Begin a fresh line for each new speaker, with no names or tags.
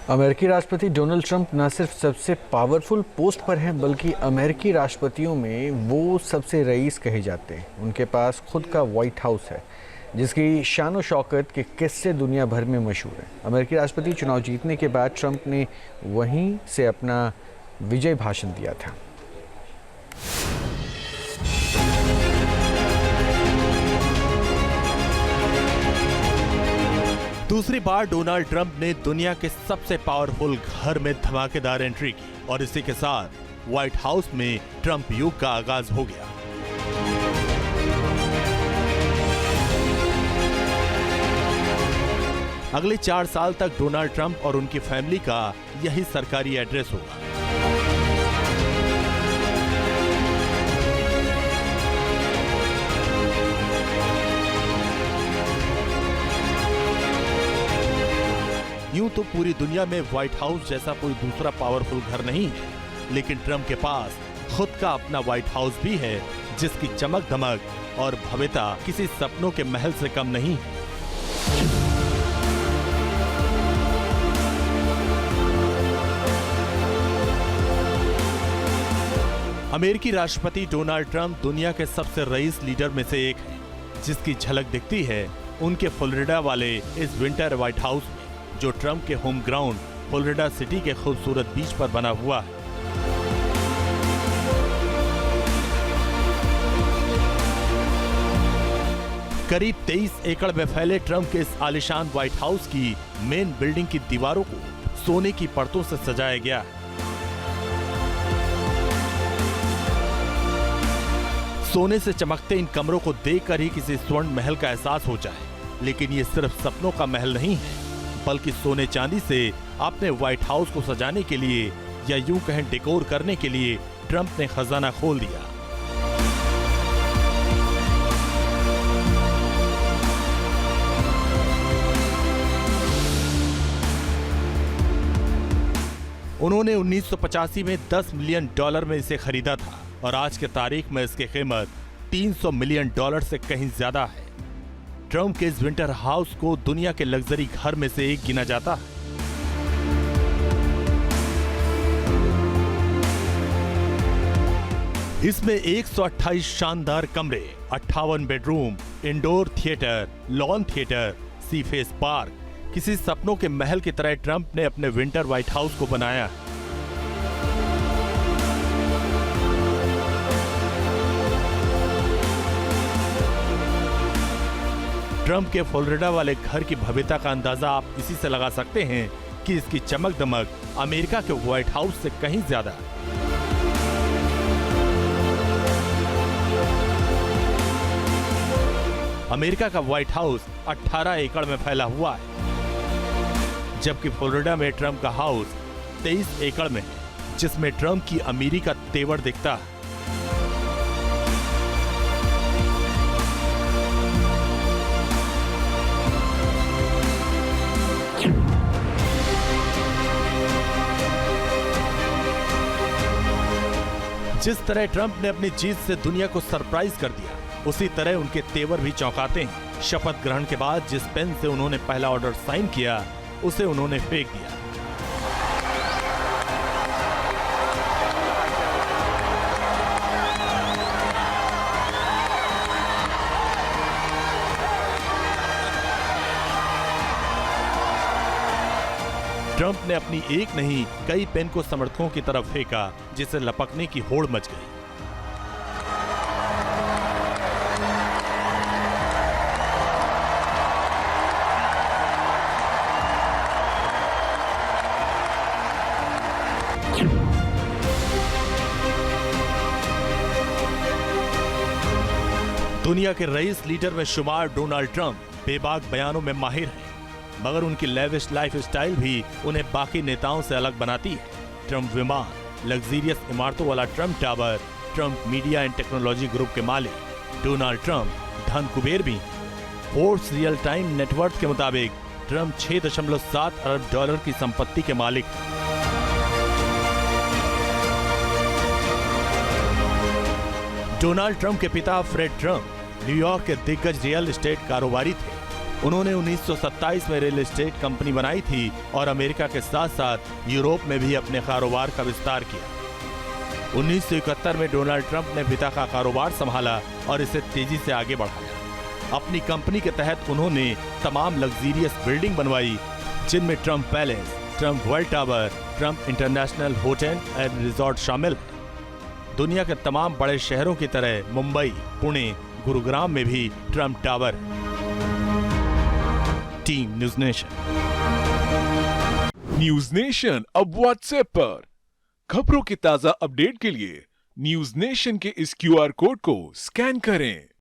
अमेरिकी राष्ट्रपति Donald Trump न सिर्फ सबसे पावरफुल पोस्ट पर हैं बल्कि अमेरिकी राष्ट्रपतियों में वो सबसे रईस कहे जाते हैं। उनके पास खुद का व्हाइट हाउस है जिसकी शान और शौकत के किस्से दुनिया भर में मशहूर हैं। अमेरिकी राष्ट्रपति चुनाव जीतने के बाद ट्रंप ने वहीं से अपना विजय भाषण दिया था।
दूसरी बार डोनाल्ड ट्रंप ने दुनिया के सबसे पावरफुल घर में धमाकेदार एंट्री की और इसी के साथ व्हाइट हाउस में ट्रंप युग का आगाज हो गया। अगले 4 साल तक डोनाल्ड ट्रंप और उनकी फैमिली का यही सरकारी एड्रेस होगा। यूं तो पूरी दुनिया में व्हाइट हाउस जैसा कोई दूसरा पावरफुल घर नहीं है, लेकिन ट्रंप के पास खुद का अपना व्हाइट हाउस भी है जिसकी चमक धमक और भव्यता किसी सपनों के महल से कम नहीं है। अमेरिकी राष्ट्रपति डोनाल्ड ट्रंप दुनिया के सबसे रईस लीडर में से एक है, जिसकी झलक दिखती है उनके फ्लोरिडा वाले इस विंटर व्हाइट हाउस में, जो ट्रंप के होम ग्राउंड फ्लोरिडा सिटी के खूबसूरत बीच पर बना हुआ है। करीब 23 एकड़ में फैले ट्रंप के इस आलीशान व्हाइट हाउस की मेन बिल्डिंग की दीवारों को सोने की परतों से सजाया गया है। सोने से चमकते इन कमरों को देखकर ही किसी स्वर्ण महल का एहसास हो जाए, लेकिन ये सिर्फ सपनों का महल नहीं है, बल्कि सोने चांदी से अपने व्हाइट हाउस को सजाने के लिए या यूं कहें डेकोर करने के लिए ट्रंप ने खजाना खोल दिया। उन्होंने 1985 में $10 मिलियन में इसे खरीदा था और आज के तारीख में इसकी कीमत $300 मिलियन से कहीं ज्यादा है। ट्रंप के इस विंटर हाउस को दुनिया के लग्जरी घर में से एक गिना जाता है। इसमें 128 शानदार कमरे, 58 bedroom, indoor theatre, lawn theatre, sea face park, किसी सपनों के महल की तरह ट्रंप ने अपने विंटर व्हाइट हाउस को बनाया है। ट्रंप के फ्लोरिडा वाले घर की भव्यता का अंदाजा आप इसी से लगा सकते हैं कि इसकी चमक दमक अमेरिका के व्हाइट हाउस से कहीं ज्यादा है। अमेरिका का व्हाइट हाउस 18 एकड़ में फैला हुआ है, जबकि फ्लोरिडा में ट्रंप का हाउस 23 एकड़ में है, जिसमें ट्रंप की अमीरी का तेवर दिखता है। जिस तरह ट्रंप ने अपनी जीत से दुनिया को सरप्राइज कर दिया, उसी तरह उनके तेवर भी चौंकाते हैं। शपथ ग्रहण के बाद जिस पेन से उन्होंने पहला ऑर्डर साइन किया, उसे उन्होंने फेंक दिया। ट्रंप ने अपनी एक नहीं कई पेन को समर्थकों की तरफ फेंका, जिसे लपकने की होड़ मच गई। दुनिया के रईस लीडर में शुमार डोनाल्ड ट्रंप बेबाक बयानों में माहिर हैं, मगर उनकी लेविश लाइफ स्टाइल भी उन्हें बाकी नेताओं से अलग बनाती है। ट्रंप विमान, लग्जीरियस इमारतों वाला Trump tower, Trump media and technology group के मालिक डोनाल्ड ट्रंप धन कुबेर भी। फोर्ब्स रियल टाइम नेटवर्क के मुताबिक ट्रंप $6.7 अरब की संपत्ति के मालिक। डोनाल्ड ट्रंप के पिता फ्रेड ट्रंप न्यूयॉर्क के दिग्गज रियल एस्टेट कारोबारी थे। उन्होंने 1927 में रियल एस्टेट कंपनी बनाई थी और अमेरिका के साथ साथ यूरोप में भी अपने कारोबार का विस्तार किया। 1971 में डोनाल्ड ट्रंप ने पिता का कारोबार संभाला और इसे तेजी से आगे बढ़ाया। अपनी कंपनी के तहत उन्होंने तमाम लग्जरियस बिल्डिंग बनवाई, जिनमें Trump palace, Trump world tower, Trump international hotel and resort शामिल है। दुनिया के तमाम बड़े शहरों की तरह मुंबई, पुणे, गुरुग्राम में भी ट्रंप टावर है। Team news nation.
News nation अब व्हाट्सएप पर खबरों के ताजा अपडेट के लिए न्यूज नेशन के इस QR कोड को स्कैन करें।